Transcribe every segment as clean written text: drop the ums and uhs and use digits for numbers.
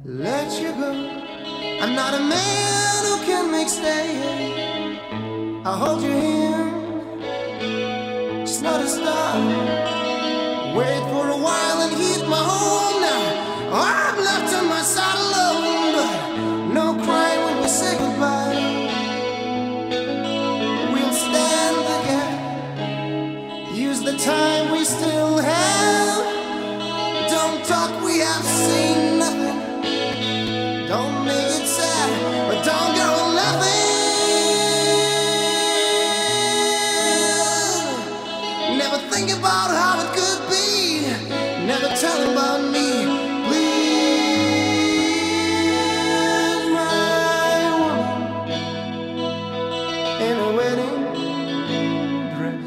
let you go. I'm not a man who can make stay. I'll hold your hand, just not a star. Wait for a while and heat my home now. I'm left on my side alone, but no crying when we say goodbye. We'll stand together, use the time we still have. Don't talk, we have seen nothing. Don't make it sad, but don't go laughing. Never think about how it could be. Never tell about me. Please, my woman, in a wedding dress.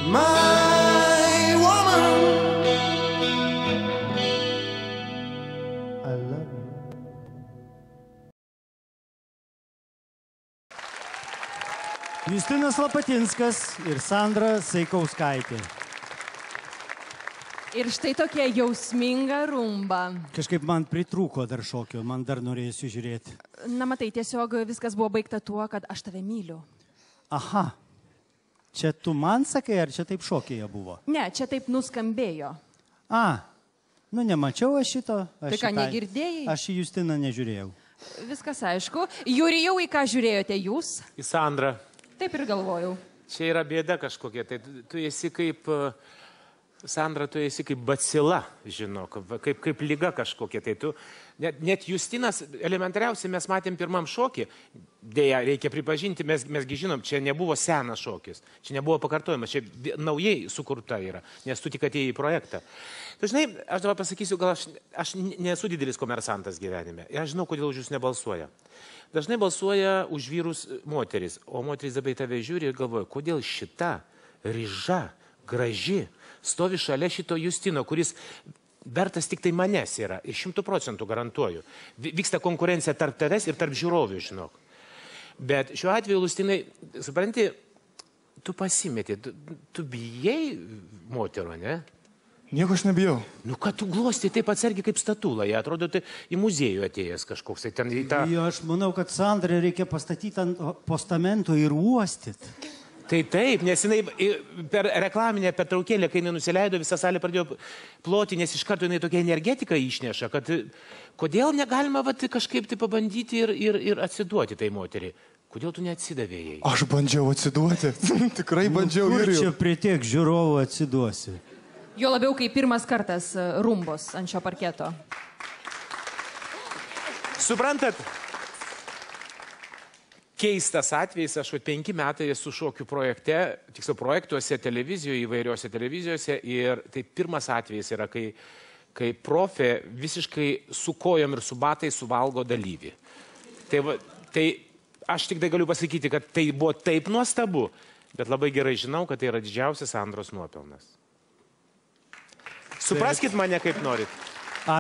My woman, I love you. Justinas Lapatinskas ir Sandra Saikauskaitė. Ir štai tokia jausminga rumba. Kažkaip man pritrūko dar šokio, man dar norėsiu žiūrėti. Na, matai, tiesiog viskas buvo baigta tuo, kad aš tave myliu. Aha, čia tu man sakai, ar čia taip šokėje buvo? Ne, čia taip nuskambėjo. Nu nemačiau aš šito. Tai ką, negirdėjai? Aš į Justiną nežiūrėjau. Viskas aišku. Jurijau, į ką žiūrėjote jūs? Į Sandrą. Taip ir galvojau. Čia yra bėda kažkokia. Tai tu esi kaip, Sandra, tu esi kaip bacila, žinok, kaip lyga kažkokia. Tai tu, net Justinas, elementariausiai mes matėm pirmam šokį, dėja, reikia pripažinti, mesgi žinom, čia nebuvo senas šokis, čia nebuvo pakartojimas, čia naujai sukurta yra, nes tu tik atėjai į projektą. Tu žinai, aš dabar pasakysiu, gal aš nesu didelis komersantas gyvenime, ir aš žinau, kodėl už jūs nebalsuoja. Dažnai balsuoja už vyrus moteris, o moteris dabar į tave žiūri ir galvoja, kodėl šita ryža, graži, stovi šalia šito Justino, kuris vertas tik tai manęs yra ir 100% garantuoju. Vyksta konkurencija tarp tavęs ir tarp žiūrovių, žinok. Bet šiuo atveju, Justinai, supranti, tu pasimeti, tu bijai moterų, ne? Nieko aš nebijau. Nu, kad tu glosti taip atsargiai kaip statulą, jie atrodo, tai į muziejų atėjęs kažkoks. Ten į tą... Jo, aš manau, kad Sandrą reikia pastatyti ant postamento ir uostyti. Tai taip, nes jinai per reklaminę pertraukėlę, kai jinai nusileido, visą salę pradėjo ploti, nes iš karto jinai tokia energetika išneša, kad kodėl negalima kažkaip tai pabandyti ir atsiduoti tai moteriai. Kodėl tu neatsidavėjai? Aš bandžiau atsiduoti. Tikrai bandžiau ir jau. Kur čia prie tiek žiūrovų atsiduosi? Jo labiau, kai pirmas kartas rumbos ant šio parketo. Suprantat? Keistas atvejis, aš 5 metai esu šokių projekte, tiksliau projektuose, televizijoje, įvairiuose televizijose ir tai pirmas atvejis yra, kai profė visiškai su kojom ir su batai suvalgo dalyvį. Tai aš tik tai galiu pasakyti, kad tai buvo taip nuostabu, bet labai gerai žinau, kad tai yra didžiausias Sandros nuopelnas. Supraskit mane kaip norit.